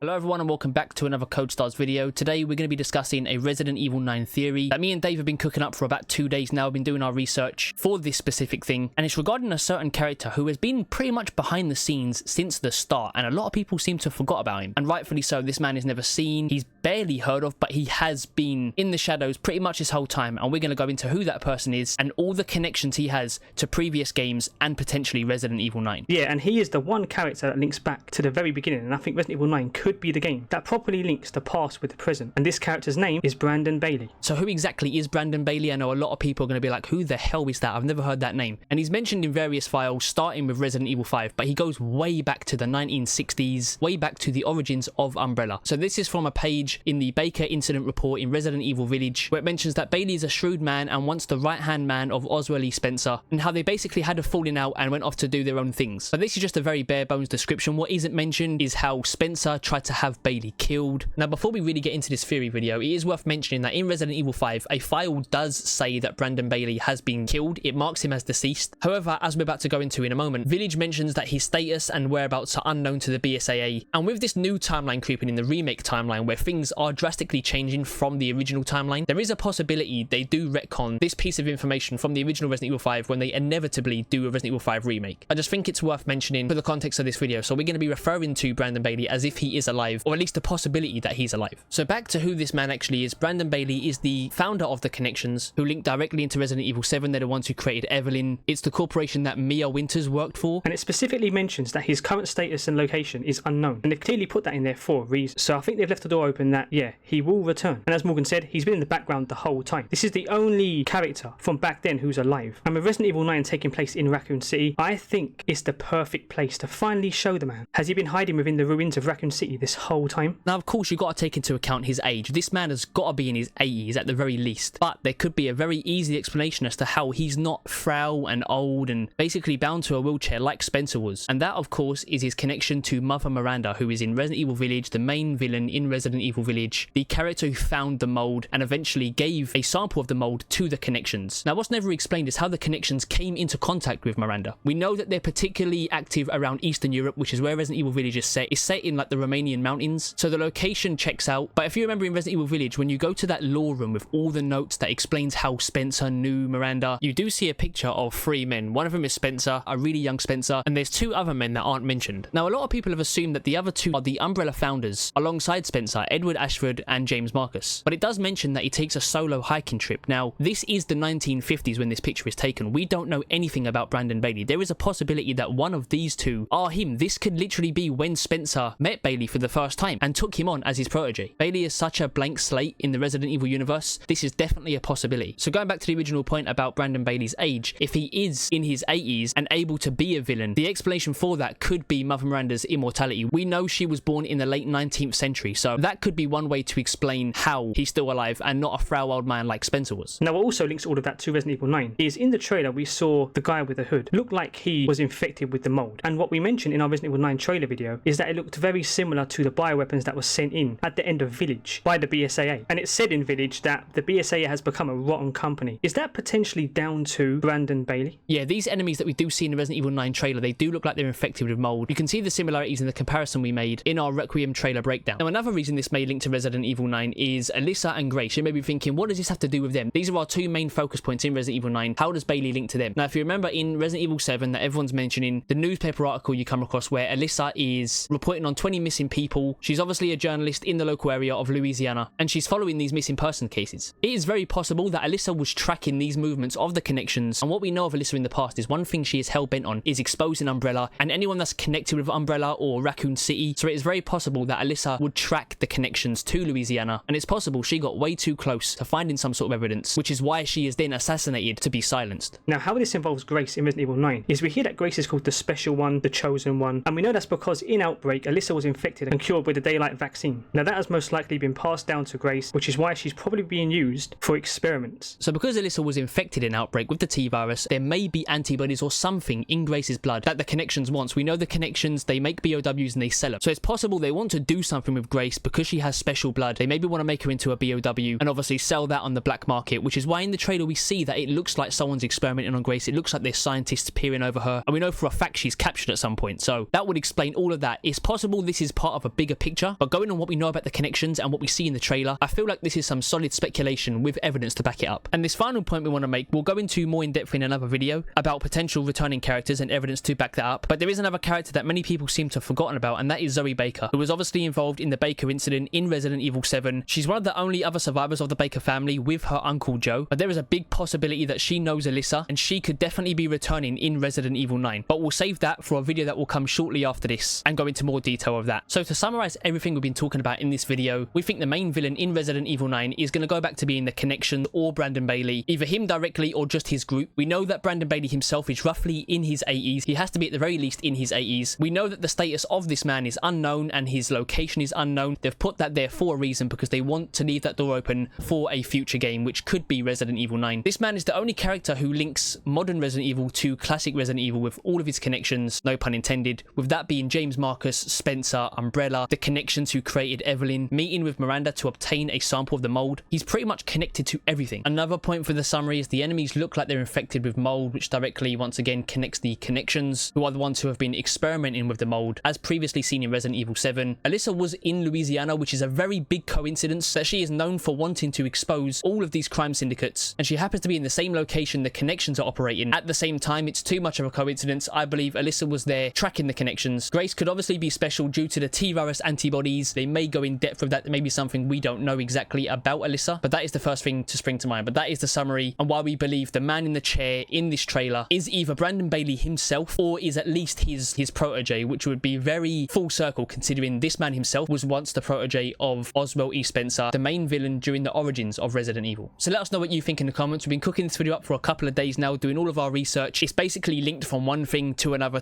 Hello everyone and welcome back to another CodeSTARS video. Today we're going to be discussing a Resident Evil 9 theory that me and Dave have been cooking up for about 2 days now. We've been doing our research for this specific thing, and it's regarding a certain character who has been pretty much behind the scenes since the start, and a lot of people seem to have forgot about him, and rightfully so. This man is never seen, he's barely heard of, but he has been in the shadows pretty much his whole time, and we're going to go into who that person is and all the connections he has to previous games and potentially Resident Evil 9. Yeah, and he is the one character that links back to the very beginning, and I think Resident Evil 9 could be the game that properly links the past with the present, and this character's name is Brandon Bailey. So who exactly is Brandon Bailey? I know a lot of people are going to be like, who the hell is that? I've never heard that name. And he's mentioned in various files starting with Resident Evil 5, but he goes way back to the 1960s, way back to the origins of Umbrella. So this is from a page in the Baker Incident Report in Resident Evil Village, where it mentions that Bailey is a shrewd man and once the right-hand man of Oswald E. Spencer, and how they basically had a falling out and went off to do their own things. But this is just a very bare bones description. What isn't mentioned is how Spencer tried to have Bailey killed. Now, before we really get into this theory video, it is worth mentioning that in Resident Evil 5, a file does say that Brandon Bailey has been killed. It marks him as deceased. However, as we're about to go into in a moment, Village mentions that his status and whereabouts are unknown to the BSAA. And with this new timeline creeping in, the remake timeline, where things are drastically changing from the original timeline, there is a possibility they do retcon this piece of information from the original Resident Evil 5 when they inevitably do a Resident Evil 5 remake. I just think it's worth mentioning for the context of this video. So we're going to be referring to Brandon Bailey as if he is alive, or at least a possibility that he's alive. So back to who this man actually is. Brandon Bailey is the founder of the Connections, who link directly into Resident Evil 7. They're the ones who created Evelyn. It's the corporation that Mia Winters worked for. And it specifically mentions that his current status and location is unknown. And they've clearly put that in there for a reason. So I think they've left the door open that, yeah, he will return. And as Morgan said, he's been in the background the whole time. This is the only character from back then who's alive. And with Resident Evil 9 taking place in Raccoon City, I think it's the perfect place to finally show the man. Has he been hiding within the ruins of Raccoon City this whole time? Now, of course, you've got to take into account his age. This man has got to be in his 80s at the very least. But there could be a very easy explanation as to how he's not frail and old and basically bound to a wheelchair like Spencer was. And that, of course, is his connection to Mother Miranda, who is in Resident Evil Village, the main villain in Resident Evil Village, the character who found the mold and eventually gave a sample of the mold to the Connections. Now, what's never explained is how the Connections came into contact with Miranda. We know that they're particularly active around Eastern Europe, which is where Resident Evil Village is set. It's set in like the Romanian mountains, so the location checks out. But if you remember in Resident Evil Village, when you go to that lore room with all the notes that explains how Spencer knew Miranda, you do see a picture of 3 men. One of them is Spencer, a really young Spencer, and there's 2 other men that aren't mentioned. Now, a lot of people have assumed that the other 2 are the Umbrella founders alongside Spencer, Edward Ashford and James Marcus. But it does mention that he takes a solo hiking trip. Now, this is the 1950s when this picture is taken. We don't know anything about Brandon Bailey. There is a possibility that one of these 2 are him. This could literally be when Spencer met Bailey for the first time and took him on as his protege. Bailey is such a blank slate in the Resident Evil universe. This is definitely a possibility. So going back to the original point about Brandon Bailey's age, if he is in his 80s and able to be a villain, the explanation for that could be Mother Miranda's immortality. We know she was born in the late 19th century, so that could be one way to explain how he's still alive and not a frail old man like Spencer was. Now, what also links all of that to Resident Evil 9 is in the trailer we saw the guy with the hood look like he was infected with the mold. And what we mentioned in our Resident Evil 9 trailer video is that it looked very similar to the bioweapons that was sent in at the end of Village by the BSAA. And it said in Village that the BSAA has become a rotten company. Is that potentially down to Brandon Bailey? Yeah, these enemies that we do see in the Resident Evil 9 trailer, they do look like they're infected with mold. You can see the similarities in the comparison we made in our Requiem trailer breakdown. Now, another reason this may link to Resident Evil 9 is Alyssa and Grace. You may be thinking, what does this have to do with them? These are our 2 main focus points in Resident Evil 9. How does Bailey link to them? Now, if you remember in Resident Evil 7 that everyone's mentioning, the newspaper article you come across where Alyssa is reporting on 20 missing people. She's obviously a journalist in the local area of Louisiana, and she's following these missing person cases. It is very possible that Alyssa was tracking these movements of the Connections, and what we know of Alyssa in the past is one thing she is hell-bent on is exposing Umbrella and anyone that's connected with Umbrella or Raccoon City. So it is very possible that Alyssa would track the Connections to Louisiana, and it's possible she got way too close to finding some sort of evidence, which is why she is then assassinated to be silenced. Now, how this involves Grace in Resident Evil 9 is we hear that Grace is called the Special One, the Chosen One, and we know that's because in Outbreak, Alyssa was infected and cured with the Daylight vaccine. Now, that has most likely been passed down to Grace, which is why she's probably being used for experiments. So because Alyssa was infected in Outbreak with the T-virus, there may be antibodies or something in Grace's blood that the Connections wants. We know the Connections, they make BOWs and they sell them. So it's possible they want to do something with Grace because she has special blood. They maybe want to make her into a BOW and obviously sell that on the black market, which is why in the trailer we see that it looks like someone's experimenting on Grace. It looks like there's scientists peering over her, and we know for a fact she's captured at some point. So that would explain all of that. It's possible this is part part of a bigger picture, but going on what we know about the connections and what we see in the trailer, I feel like this is some solid speculation with evidence to back it up. And this final point we want to make, we'll go into more in depth in another video about potential returning characters and evidence to back that up. But there is another character that many people seem to have forgotten about, and that is Zoe Baker, who was obviously involved in the Baker incident in Resident Evil 7. She's one of the only other survivors of the Baker family with her uncle Joe, but there is a big possibility that she knows Alyssa, and she could definitely be returning in Resident Evil 9. But we'll save that for a video that will come shortly after this and go into more detail of that. So to summarize everything we've been talking about in this video, we think the main villain in Resident Evil 9 is going to go back to being the Connection or Brandon Bailey, either him directly or just his group. We know that Brandon Bailey himself is roughly in his 80s. He has to be at the very least in his 80s. We know that the status of this man is unknown and his location is unknown. They've put that there for a reason, because they want to leave that door open for a future game, which could be Resident Evil 9. This man is the only character who links modern Resident Evil to classic Resident Evil with all of his connections, no pun intended, with that being James Marcus, Spencer, Umbrella, the Connections who created Evelyn, meeting with Miranda to obtain a sample of the mold. He's pretty much connected to everything. Another point for the summary is the enemies look like they're infected with mold, which directly once again connects the Connections, who are the ones who have been experimenting with the mold, as previously seen in Resident Evil 7. Alyssa was in Louisiana, which is a very big coincidence, that she is known for wanting to expose all of these crime syndicates, and she happens to be in the same location the Connections are operating. At the same time, it's too much of a coincidence. I believe Alyssa was there tracking the Connections. Grace could obviously be special due to the T-virus antibodies. They may go in depth with that. There may be something we don't know exactly about Alyssa, but that is the first thing to spring to mind. But that is the summary and why we believe the man in the chair in this trailer is either Brandon Bailey himself or is at least his protege, which would be very full circle considering this man himself was once the protege of Oswald E. Spencer, the main villain during the origins of Resident Evil. So let us know what you think in the comments. We've been cooking this video up for a couple of days now, doing all of our research. It's basically linked from one thing to another,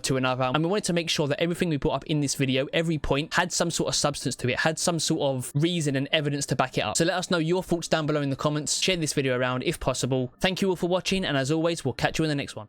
and we wanted to make sure that everything we put up in this video, every point, had some sort of substance to it, had some sort of reason and evidence to back it up. So let us know your thoughts down below in the comments. Share this video around if possible. Thank you all for watching, and as always, we'll catch you in the next one.